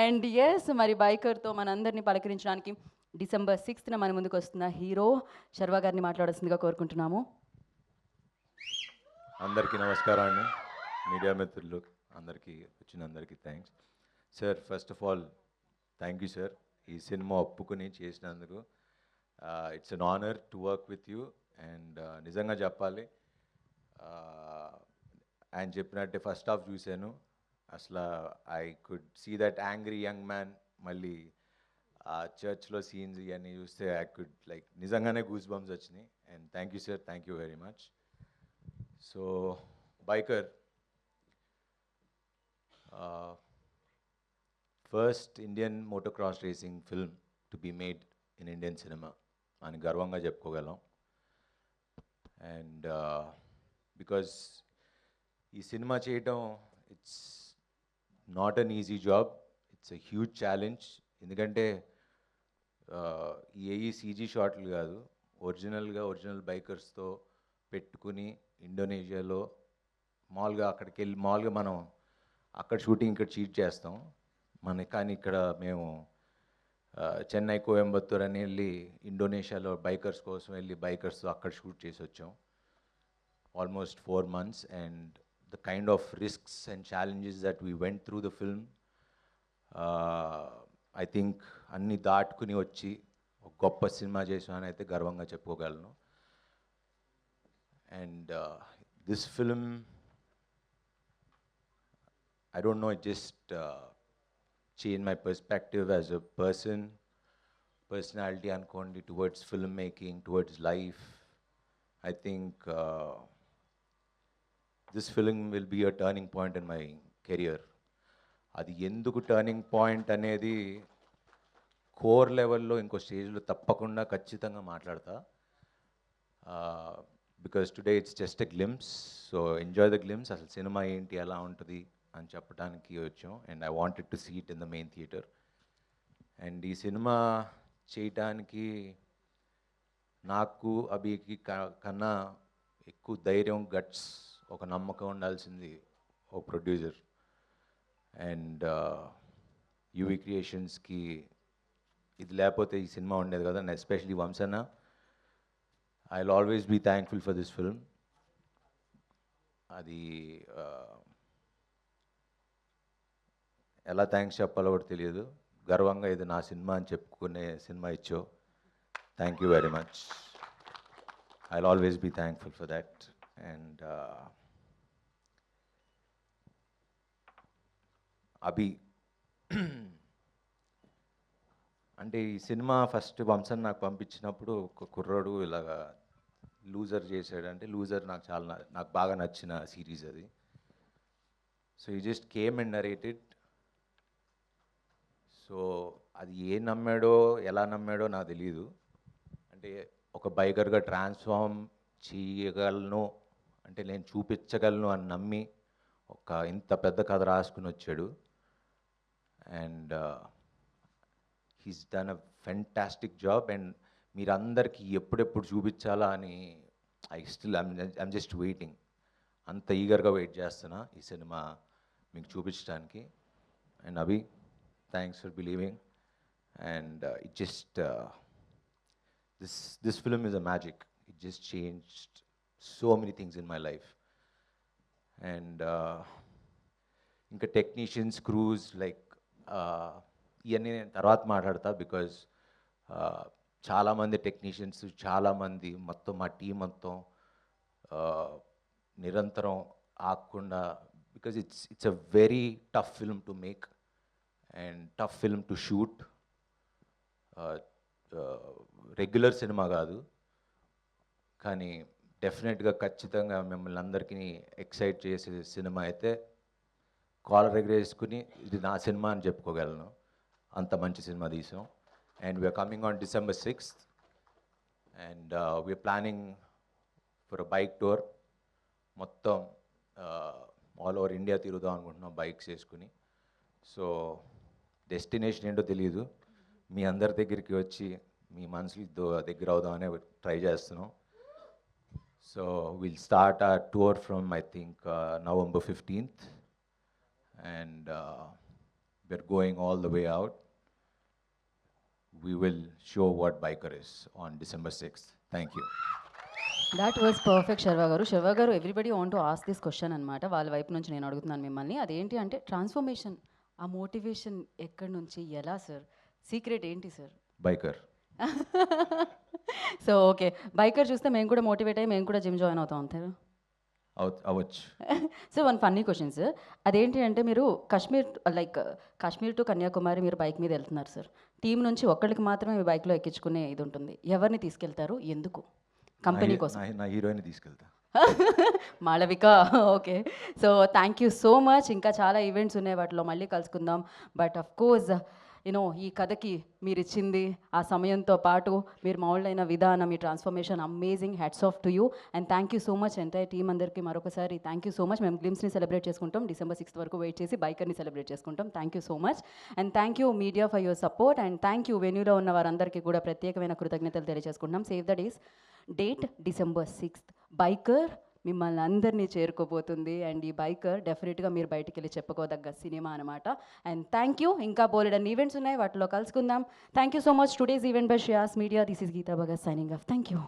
And yes మరి బైకర్తో మనందరినీ పలకరించడానికి December 6న మన ముందుకు వస్తున్న హీరో శర్వా గారిని మాట్లాడాల్సిందిగా కోరుకుంటున్నాము. అందరికీ నమస్కారం అండి. మీడియా మిత్రులు అందరికీ వచ్చినందరికీ thanks sir. First of all thank you sir, ఈ సినిమా ఒప్పుకుని చేసినందుకు. It's an honour to work with you. And నిజంగా చెప్పాలి, ఆయన చెప్పినట్టే ఫస్ట్ హాఫ్ చూశాను. అసలు I could see that angry young man. మళ్ళీ ఆ చర్చ్లో సీన్స్ ఇవన్నీ చూస్తే ఐ కుడ్ లైక్ నిజంగానే గూస్ బంప్స్ వచ్చినాయి. And thank you sir, thank you very much. So biker, first Indian motocross racing film to be made in Indian cinema అని గర్వంగా చెప్పుకోగలం. And because ఈ సినిమా చేయటం it's not an easy job, it's a huge challenge. ఎందుకంటే ఈ CG షాట్లు కాదు, original బైకర్స్తో పెట్టుకుని ఇండోనేషియాలో మామూలుగా అక్కడికి వెళ్ళి మామూలుగా మనం అక్కడ షూటింగ్ ఇక్కడ చీట్ చేస్తాం కానీ ఇక్కడ మేము చెన్నై కోయంబత్తూర్ అని వెళ్ళి ఇండోనేషియాలో బైకర్స్ కోసం వెళ్ళి బైకర్స్తో అక్కడ షూట్ చేసి వచ్చాం almost 4 months. And the kind of risks and challenges that we went through the film, I think అన్నీ దాటుకుని వచ్చి ఒక గొప్ప సినిమా చేసామని అయితే గర్వంగా చెప్పుకోగలను. And this film, I don't know, it just changed my perspective as a personality అనుకోండి, towards filmmaking, towards life. I think this film will be a turning point in my career. అది ఎందుకు టర్నింగ్ పాయింట్ అనేది core లెవెల్లో ఇంకో స్టేజ్లో తప్పకుండా ఖచ్చితంగా మాట్లాడతా. Because today it's just a glimpse. So enjoy the glimpse. అసలు సినిమా ఏంటి, ఎలా ఉంటుంది అని చెప్పడానికి వచ్చాం. And I wanted to see it in the main theatre. And ఈ సినిమా చేయటానికి నాకు అభికి కన్నా ఎక్కువ ధైర్యం, గట్స్, ఒక నమ్మకం ఉండాల్సింది ఓ ప్రొడ్యూసర్. అండ్ యూవీ క్రియేషన్స్కి ఇది లేకపోతే ఈ సినిమా ఉండేది కదా. అండ్ ఎస్పెషలీ వంశన్న, I will always be thankful for this film. అది ఎలా థ్యాంక్స్ చెప్పాలో కూడా తెలియదు. గర్వంగా ఇది నా సినిమా అని చెప్పుకునే సినిమా ఇచ్చో. Thank you very much. I will always be thankful for that. And Abhi, అంటే ఈ సినిమా ఫస్ట్ వంశన్ నాకు పంపించినప్పుడు ఒక కుర్రాడు ఇలాగా లూజర్ చేశాడు. అంటే లూజర్ నాకు బాగా నచ్చిన సిరీస్ అది. సో ఈ just came and narrated. So అది ఎలా నమ్మాడో నాకు తెలియదు. అంటే ఒక బైకర్గా ట్రాన్స్ఫార్మ్ చేయగలను, అంటే నేను చూపించగలను అని నమ్మి ఒక ఇంత పెద్ద కథ రాసుకుని వచ్చాడు. And he's done a fantastic job. And మీరందరికీ ఎప్పుడెప్పుడు చూపించాలా అని ఐమ్ జస్ట్ వెయిటింగ్. అంత ఈగర్గా వెయిట్ చేస్తున్నా ఈ సినిమా మీకు చూపించడానికి. And Abhi, thanks for believing. And this film is a magic. It just changed so many things in my life. And ఇంకా టెక్నీషియన్స్, క్రూస్, లైక్ ఇవన్నీ నేను తర్వాత మాట్లాడతా. బికాజ్ చాలామంది టెక్నీషియన్స్, చాలామంది మొత్తం మా టీం మొత్తం నిరంతరం ఆగకుండా, because it's a very tough film to make and tough film to shoot. Regular cinema కాదు, కానీ డెఫినెట్గా ఖచ్చితంగా మిమ్మల్ని అందరికీ ఎక్సైట్ చేసే సినిమా అయితే కాలర్ ఎగరేసుకుని ఇది నా సినిమా అని చెప్పుకోగలను. అంత మంచి సినిమా తీసాం. And we are coming on December 6th. And we are planning for a bike tour. మొత్తం ఆల్ ఓవర్ ఇండియా తిరుగుదాం అనుకుంటున్నాం బైక్స్ వేసుకుని. సో డెస్టినేషన్ ఏంటో తెలియదు, మీ అందరి దగ్గరికి వచ్చి మీ మనసులు దగ్గర అవుదామనే ట్రై చేస్తున్నాం. సో విల్ స్టార్ట్ ఆ tour from I think November 15th. And we're going all the way out. We will show what biker is on December 6th. Thank you. That was perfect Sharwa గారు. శర్వా గారు, everybody want to ask this question అనమాట. వాళ్ళ వైపు నుంచి నేను అడుగుతున్నాను మిమ్మల్ని. అదేంటి అంటే ట్రాన్స్ఫర్మేషన్, ఆ మోటివేషన్ ఎక్కడి నుంచి, ఎలా సార్? సీక్రెట్ ఏంటి sir? Biker. So okay, biker చూస్తే మేము కూడా మోటివేట్ అయ్యి మేము కూడా జిమ్ జాయిన్ అవుతాం అంటారు. అవ్వచ్చు. So one funny question sir, అదేంటి అంటే మీరు కాశ్మీర్ టు కన్యాకుమారి మీరు బైక్ మీద వెళ్తున్నారు సార్. టీం నుంచి ఒక్కళ్ళకి మాత్రమే మీ బైక్లో ఎక్కించుకునే ఇది ఉంటుంది. ఎవరిని తీసుకెళ్తారు, ఎందుకు? కంపెనీ కోసం. నా హీరోయిన్ తీసుకెళ్తా. Malavika. Okay, so thank you so much. ఇంకా చాలా ఈవెంట్స్ ఉన్నాయి, వాటిలో మళ్ళీ కలుసుకుందాం. బట్ అఫ్ కోర్స్ యూనో ఈ కథకి మీరు ఇచ్చింది ఆ సమయంతో పాటు మీరు మౌల్డైన విధానం, మీ transformation amazing. Hats off to you and thank you so much. Entire team అందరికీ మరొకసారి థ్యాంక్ యూ సో మచ్. మేము గ్లిమ్స్ని సెలబ్రేట్ చేసుకుంటాం, December 6th వరకు వెయిట్ చేసి బైకర్ని సెలబ్రేట్ చేసుకుంటాం. Thank you so much and thank you media for your support and thank you వెన్యూలో ఉన్న వారందరికీ కూడా ప్రత్యేకమైన కృతజ్ఞతలు తెలియజేసుకుంటాం. Save the date December 6th. Biker మిమ్మల్ని అందరినీ చేరుకోబోతుంది అండ్ ఈ బైకర్ డెఫినెట్గా మీరు బయటికి వెళ్ళి చెప్పుకోదగ్గ సినిమా అనమాట. And thank you. ఇంకా బోలెడన్ని ఈవెంట్స్ ఉన్నాయి, వాటిలో కలుసుకుందాం. Thank you so much. Today's event by Shreyas media. This is Geetha Bhagat signing off. Thank you.